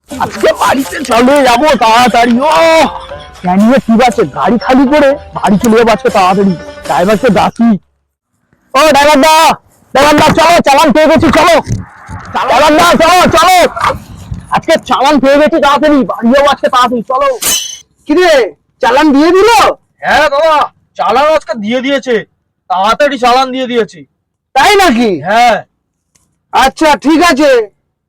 আজকে বাড়িতে চলে যাবো তাড়াতাড়ি। ও ক্যানিয়ে ঠিক আছে, গাড়ি খালি করে বাড়ি চলে যাবো আজকে তাড়াতাড়ি। ড্রাইভারকে ডাকি। ও ড্রাইভার দা, চলো, চালান পেয়ে গেছি, চলো ড্রাইভার দা, চলো চলো, আজকে চালান পেয়ে গেছি, তাড়াতাড়ি বাড়ি যাবো আজকে তাড়াতাড়ি, চলো। কিরে, চালান দিয়ে দিল? হ্যাঁ দাদা, চালান আজকে দিয়ে দিয়েছে, তাড়াতাড়ি চালান দিয়ে দিয়েছি। তাই নাকি? হ্যাঁ। আচ্ছা ঠিক আছে,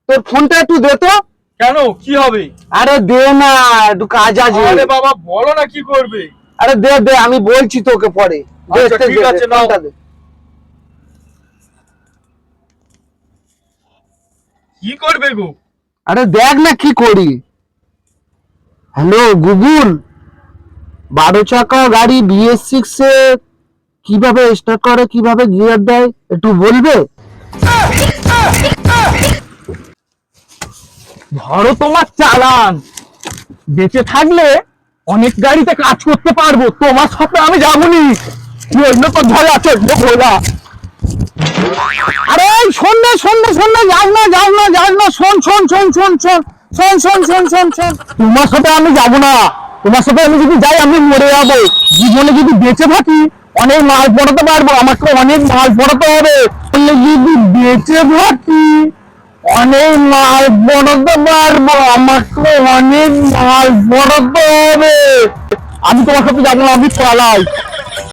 তোর ফোনটা একটু দে তো। কেন, কি হবে? আরে দে না, একটু কাজ আছে। আরে বাবা বলো না, কি করবে? আরে দে দে, আমি বলছি তোকে পরে। আচ্ছা, ঠিক আছে, নাও। কি করবে গো? আরে দেখ না কি করি। হ্যালো গুগল, 12 চাকা গাড়ি BS6 এ কিভাবে স্টার্ট করে, কিভাবে গিয়ার দেয়, একটু বলবে? ধরো তোমার চালান, বেঁচে থাকলে অনেক গাড়িতে কাজ করতে পারবো, তোমার সাথে আমি যাবনি। অন্য তো ধরে আছে ঘোড়া। আরে শোন না, যাস না, শোন, তোমার সাথে আমি যাবো না। তোমার সাথে আমি যদি যাই আমি মরে যাবো। জীবনে যদি বেঁচে থাকি অনেক মাল পড়াতে পারবো, আমাকে অনেক মাল পড়াতে হবে। যদি বেঁচে থাকি অনেক মাল পড়াতে পারবো, আমাকে অনেক মাল পড়াতে হবে। আমি তোমার সাথে যাবো না, আমি পালাই।